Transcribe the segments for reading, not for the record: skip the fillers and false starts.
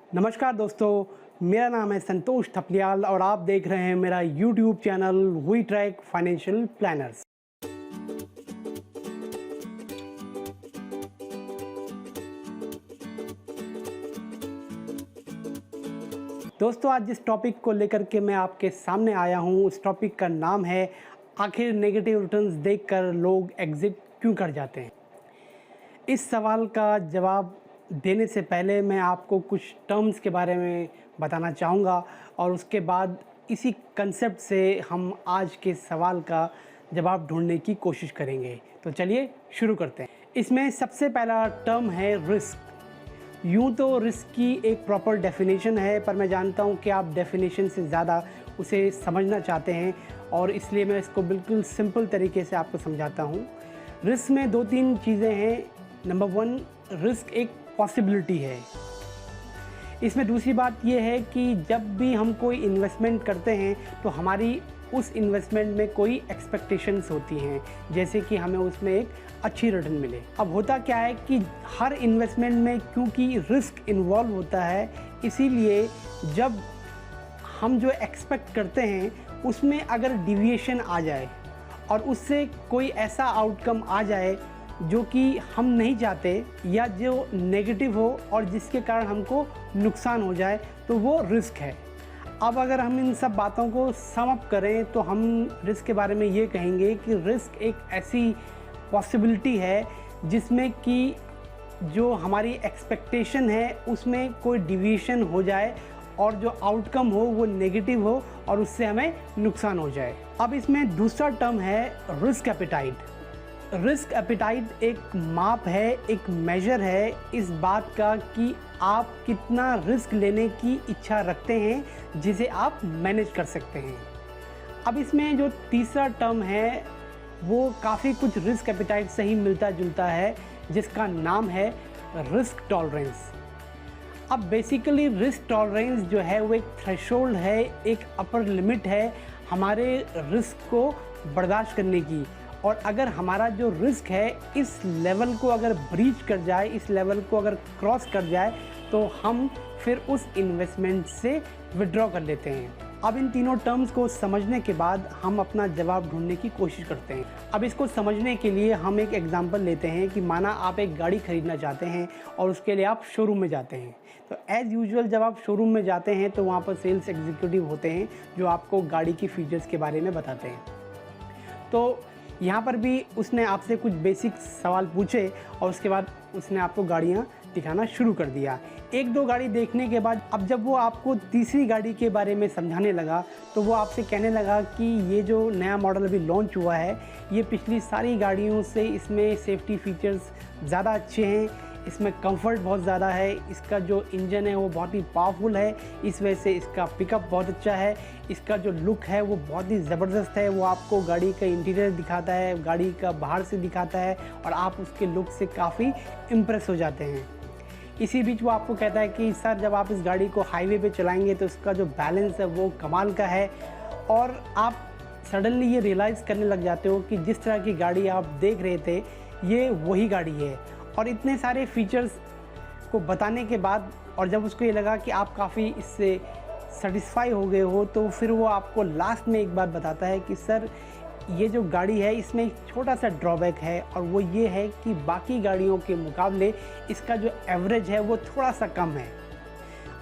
नमस्कार दोस्तों, मेरा नाम है संतोष थपलियाल और आप देख रहे हैं मेरा YouTube channel we track financial planners. दोस्तों, आज जिस टॉपिक को लेकर के मैं आपके सामने आया हूं, उस टॉपिक का नाम है आखिर नेगेटिव रिटर्न्स देखकर लोग एग्जिट क्यों कर जाते हैं। इस सवाल का जवाब देने से पहले मैं आपको कुछ टर्म्स के बारे में बताना चाहूँगा और उसके बाद इसी कंसेप्ट से हम आज के सवाल का जवाब ढूंढने की कोशिश करेंगे। तो चलिए शुरू करते हैं। इसमें सबसे पहला टर्म है रिस्क। यूँ तो रिस्क की एक प्रॉपर डेफिनेशन है, पर मैं जानता हूँ कि आप डेफिनेशन से ज़्यादा उसे समझना चाहते हैं और इसलिए मैं इसको बिल्कुल सिंपल तरीके से आपको समझाता हूँ। रिस्क में दो तीन चीज़ें हैं। नंबर वन, रिस्क एक पॉसिबिलिटी है। इसमें दूसरी बात यह है कि जब भी हम कोई इन्वेस्टमेंट करते हैं तो हमारी उस इन्वेस्टमेंट में कोई एक्सपेक्टेशंस होती हैं, जैसे कि हमें उसमें एक अच्छी रिटर्न मिले। अब होता क्या है कि हर इन्वेस्टमेंट में क्योंकि रिस्क इन्वॉल्व होता है, इसीलिए जब हम जो एक्सपेक्ट करते हैं उसमें अगर डिविएशन आ जाए और उससे कोई ऐसा आउटकम आ जाए जो कि हम नहीं चाहते या जो नेगेटिव हो और जिसके कारण हमको नुकसान हो जाए, तो वो रिस्क है। अब अगर हम इन सब बातों को सम अप करें तो हम रिस्क के बारे में ये कहेंगे कि रिस्क एक ऐसी पॉसिबिलिटी है जिसमें कि जो हमारी एक्सपेक्टेशन है उसमें कोई डिविएशन हो जाए और जो आउटकम हो वो नेगेटिव हो और उससे हमें नुकसान हो जाए। अब इसमें दूसरा टर्म है रिस्क एपेटाइट। रिस्क एपेटाइट एक माप है, एक मेजर है इस बात का कि आप कितना रिस्क लेने की इच्छा रखते हैं जिसे आप मैनेज कर सकते हैं। अब इसमें जो तीसरा टर्म है वो काफ़ी कुछ रिस्क एपेटाइट से ही मिलता जुलता है, जिसका नाम है रिस्क टॉलरेंस। अब बेसिकली रिस्क टॉलरेंस जो है वो एक थ्रेशोल्ड है, एक अपर लिमिट है हमारे रिस्क को बर्दाश्त करने की। और अगर हमारा जो रिस्क है इस लेवल को अगर ब्रीच कर जाए, इस लेवल को अगर क्रॉस कर जाए, तो हम फिर उस इन्वेस्टमेंट से विड्रॉ कर लेते हैं। अब इन तीनों टर्म्स को समझने के बाद हम अपना जवाब ढूंढने की कोशिश करते हैं। अब इसको समझने के लिए हम एक एग्जांपल लेते हैं कि माना आप एक गाड़ी खरीदना चाहते हैं और उसके लिए आप शोरूम में जाते हैं। तो एज़ यूजुअल जब आप शोरूम में जाते हैं तो वहाँ पर सेल्स एग्जीक्यूटिव होते हैं जो आपको गाड़ी की फीचर्स के बारे में बताते हैं। तो यहाँ पर भी उसने आपसे कुछ बेसिक सवाल पूछे और उसके बाद उसने आपको गाड़ियाँ दिखाना शुरू कर दिया। एक दो गाड़ी देखने के बाद अब जब वो आपको तीसरी गाड़ी के बारे में समझाने लगा तो वो आपसे कहने लगा कि ये जो नया मॉडल अभी लॉन्च हुआ है ये पिछली सारी गाड़ियों से इसमें सेफ्टी फीचर्स ज़्यादा अच्छे हैं, इसमें कंफर्ट बहुत ज़्यादा है, इसका जो इंजन है वो बहुत ही पावरफुल है, इस वजह से इसका पिकअप बहुत अच्छा है, इसका जो लुक है वो बहुत ही ज़बरदस्त है। वो आपको गाड़ी का इंटीरियर दिखाता है, गाड़ी का बाहर से दिखाता है और आप उसके लुक से काफ़ी इम्प्रेस हो जाते हैं। इसी बीच वो आपको कहता है कि सर जब आप इस गाड़ी को हाईवे पे चलाएंगे तो इसका जो बैलेंस है वो कमाल का है। और आप सडनली ये रियलाइज़ करने लग जाते हो कि जिस तरह की गाड़ी आप देख रहे थे ये वही गाड़ी है। और इतने सारे फीचर्स को बताने के बाद और जब उसको ये लगा कि आप काफ़ी इससे सेटिस्फाई हो गए हो, तो फिर वो आपको लास्ट में एक बात बताता है कि सर ये जो गाड़ी है इसमें एक छोटा सा ड्रॉबैक है और वो ये है कि बाकी गाड़ियों के मुकाबले इसका जो एवरेज है वो थोड़ा सा कम है।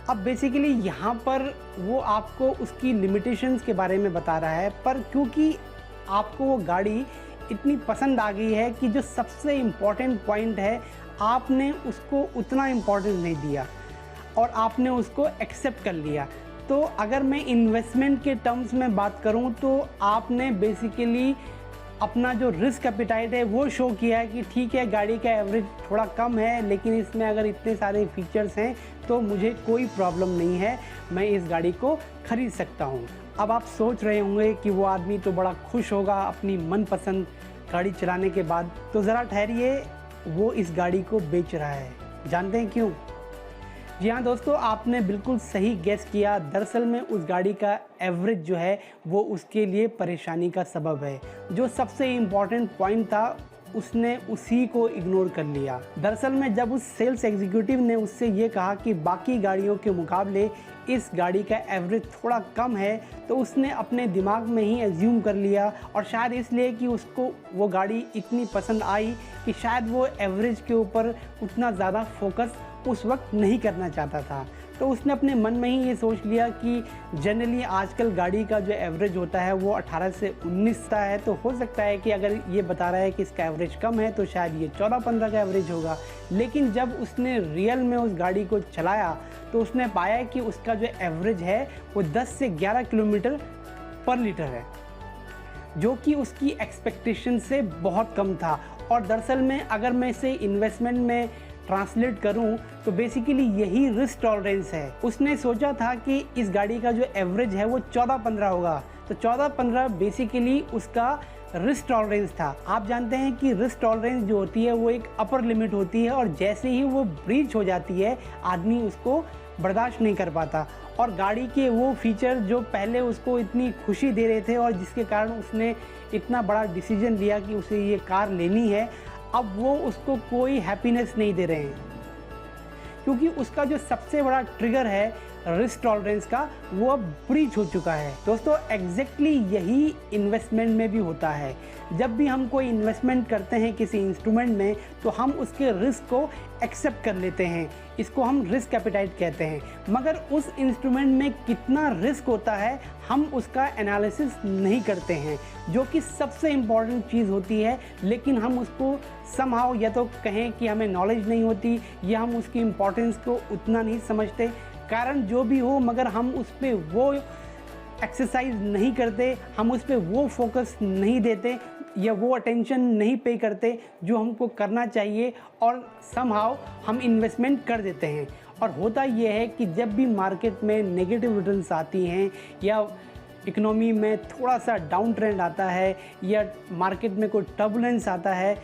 अब बेसिकली यहाँ पर वो आपको उसकी लिमिटेशंस के बारे में बता रहा है, पर क्योंकि आपको वो गाड़ी इतनी पसंद आ गई है कि जो सबसे इम्पॉर्टेंट पॉइंट है आपने उसको उतना इम्पॉर्टेंस नहीं दिया और आपने उसको एक्सेप्ट कर लिया। तो अगर मैं इन्वेस्टमेंट के टर्म्स में बात करूं तो आपने बेसिकली अपना जो रिस्क एपेटाइट है वो शो किया है कि ठीक है गाड़ी का एवरेज थोड़ा कम है लेकिन इसमें अगर इतने सारे फीचर्स हैं तो मुझे कोई प्रॉब्लम नहीं है, मैं इस गाड़ी को खरीद सकता हूँ। अब आप सोच रहे होंगे कि वो आदमी तो बड़ा खुश होगा अपनी मनपसंद गाड़ी चलाने के बाद, तो ज़रा ठहरिए, वो इस गाड़ी को बेच रहा है। जानते हैं क्यों? जी हाँ दोस्तों, आपने बिल्कुल सही गेस किया। दरअसल में उस गाड़ी का एवरेज जो है वो उसके लिए परेशानी का सबब है। जो सबसे इम्पॉर्टेंट पॉइंट था उसने उसी को इग्नोर कर लिया। दरअसल में जब उस सेल्स एग्जीक्यूटिव ने उससे ये कहा कि बाकी गाड़ियों के मुकाबले इस गाड़ी का एवरेज थोड़ा कम है, तो उसने अपने दिमाग में ही एज्यूम कर लिया, और शायद इसलिए कि उसको वो गाड़ी इतनी पसंद आई कि शायद वो एवरेज के ऊपर उतना ज़्यादा फोकस उस वक्त नहीं करना चाहता था। तो उसने अपने मन में ही ये सोच लिया कि जनरली आजकल गाड़ी का जो एवरेज होता है वो 18 से 19 का है, तो हो सकता है कि अगर ये बता रहा है कि इसका एवरेज कम है तो शायद ये 14-15 का एवरेज होगा। लेकिन जब उसने रियल में उस गाड़ी को चलाया तो उसने पाया कि उसका जो एवरेज है वो 10 से 11 किलोमीटर पर लीटर है, जो कि उसकी एक्सपेक्टेशन से बहुत कम था। और दरअसल में अगर मैं इसे इन्वेस्टमेंट में ट्रांसलेट करूं तो बेसिकली यही रिस्क टॉलरेंस है। उसने सोचा था कि इस गाड़ी का जो एवरेज है वो 14-15 होगा, तो 14-15 बेसिकली उसका रिस्क टॉलरेंस था। आप जानते हैं कि रिस्क टॉलरेंस जो होती है वो एक अपर लिमिट होती है, और जैसे ही वो ब्रीच हो जाती है आदमी उसको बर्दाश्त नहीं कर पाता। और गाड़ी के वो फीचर जो पहले उसको इतनी खुशी दे रहे थे और जिसके कारण उसने इतना बड़ा डिसीजन लिया कि उसे ये कार लेनी है, अब वो उसको कोई हैप्पीनेस नहीं दे रहे हैं, क्योंकि उसका जो सबसे बड़ा ट्रिगर है रिस्क टॉलरेंस का वो अब ब्रीच हो चुका है। दोस्तों एग्जैक्टली यही इन्वेस्टमेंट में भी होता है। जब भी हम कोई इन्वेस्टमेंट करते हैं किसी इंस्ट्रूमेंट में तो हम उसके रिस्क को एक्सेप्ट कर लेते हैं, इसको हम रिस्क एपेटाइट कहते हैं। मगर उस इंस्ट्रूमेंट में कितना रिस्क होता है हम उसका एनालिसिस नहीं करते हैं, जो कि सबसे इम्पॉर्टेंट चीज़ होती है। लेकिन हम उसको समहाउ या तो कहें कि हमें नॉलेज नहीं होती या हम उसकी इम्पोर्टेंस को उतना नहीं समझते, कारण जो भी हो, मगर हम उस पर वो एक्सरसाइज नहीं करते, हम उस पर वो फोकस नहीं देते या वो अटेंशन नहीं पे करते जो हमको करना चाहिए, और समहाउ हम इन्वेस्टमेंट कर देते हैं। और होता ये है कि जब भी मार्केट में नेगेटिव रिटर्न्स आती हैं या इकोनॉमी में थोड़ा सा डाउन ट्रेंड आता है या मार्केट में कोई टर्बुलेंस आता है,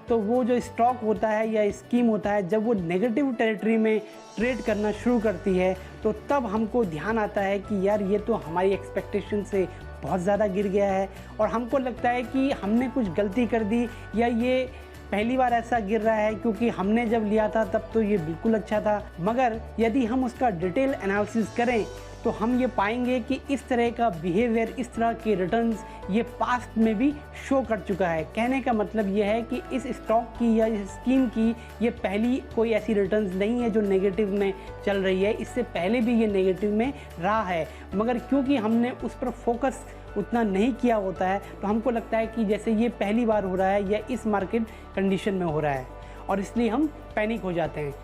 तो वो जो स्टॉक होता है या स्कीम होता है जब वो नेगेटिव टेरिटरी में ट्रेड करना शुरू करती है, तो तब हमको ध्यान आता है कि यार ये तो हमारी एक्सपेक्टेशन से बहुत ज़्यादा गिर गया है, और हमको लगता है कि हमने कुछ गलती कर दी या ये पहली बार ऐसा गिर रहा है, क्योंकि हमने जब लिया था तब तो ये बिल्कुल अच्छा था। मगर यदि हम उसका डिटेल एनालिसिस करें तो हम ये पाएंगे कि इस तरह का बिहेवियर, इस तरह के रिटर्न्स ये पास्ट में भी शो कर चुका है। कहने का मतलब ये है कि इस स्टॉक की या इस स्कीम की ये पहली कोई ऐसी रिटर्न्स नहीं है जो नेगेटिव में चल रही है, इससे पहले भी ये नेगेटिव में रहा है। मगर क्योंकि हमने उस पर फोकस उतना नहीं किया होता है तो हमको लगता है कि जैसे ये पहली बार हो रहा है या इस मार्केट कंडीशन में हो रहा है, और इसलिए हम पैनिक हो जाते हैं।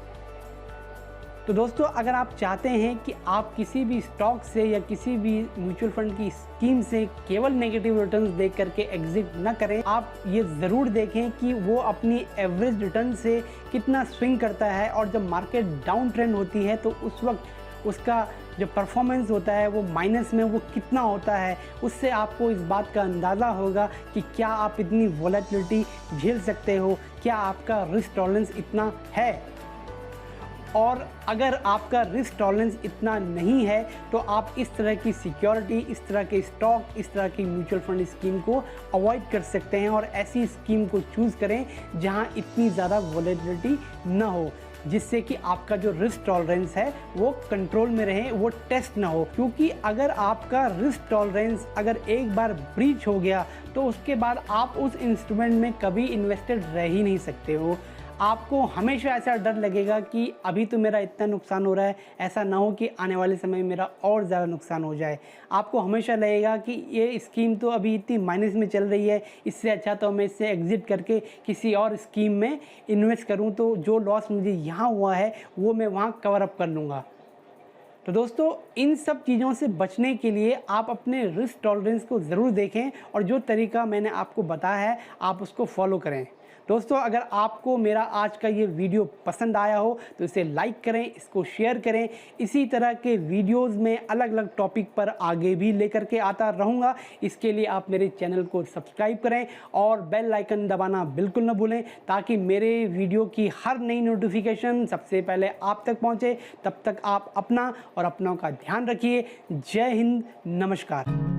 तो दोस्तों अगर आप चाहते हैं कि आप किसी भी स्टॉक से या किसी भी म्यूचुअल फंड की स्कीम से केवल नेगेटिव रिटर्न्स देख करके एग्जिट न करें, आप ये ज़रूर देखें कि वो अपनी एवरेज रिटर्न से कितना स्विंग करता है, और जब मार्केट डाउन ट्रेंड होती है तो उस वक्त उसका जो परफॉर्मेंस होता है वो माइनस में वो कितना होता है। उससे आपको इस बात का अंदाज़ा होगा कि क्या आप इतनी वॉलेटिलिटी झेल सकते हो, क्या आपका रिस्क टॉलरेंस इतना है। और अगर आपका रिस्क टॉलरेंस इतना नहीं है तो आप इस तरह की सिक्योरिटी, इस तरह के स्टॉक, इस तरह की म्यूचुअल फंड स्कीम को अवॉइड कर सकते हैं, और ऐसी स्कीम को चूज़ करें जहां इतनी ज़्यादा वॉलेटिलिटी न हो, जिससे कि आपका जो रिस्क टॉलरेंस है वो कंट्रोल में रहे, वो टेस्ट ना हो। क्योंकि अगर आपका रिस्क टॉलरेंस अगर एक बार ब्रीच हो गया तो उसके बाद आप उस इंस्ट्रूमेंट में कभी इन्वेस्टेड रह ही नहीं सकते हो। आपको हमेशा ऐसा डर लगेगा कि अभी तो मेरा इतना नुकसान हो रहा है, ऐसा ना हो कि आने वाले समय में मेरा और ज़्यादा नुकसान हो जाए। आपको हमेशा लगेगा कि ये स्कीम तो अभी इतनी माइनस में चल रही है, इससे अच्छा तो मैं इससे एग्ज़िट करके किसी और स्कीम में इन्वेस्ट करूं, तो जो लॉस मुझे यहाँ हुआ है वो मैं वहाँ कवर अप कर लूँगा। तो दोस्तों इन सब चीज़ों से बचने के लिए आप अपने रिस्क टॉलरेंस को ज़रूर देखें, और जो तरीका मैंने आपको बताया है आप उसको फॉलो करें। दोस्तों अगर आपको मेरा आज का ये वीडियो पसंद आया हो तो इसे लाइक करें, इसको शेयर करें। इसी तरह के वीडियोस में अलग अलग टॉपिक पर आगे भी लेकर के आता रहूँगा। इसके लिए आप मेरे चैनल को सब्सक्राइब करें और बेल आइकन दबाना बिल्कुल न भूलें, ताकि मेरे वीडियो की हर नई नोटिफिकेशन सबसे पहले आप तक पहुँचे। तब तक आप अपना और अपनों का ध्यान रखिए। जय हिंद, नमस्कार।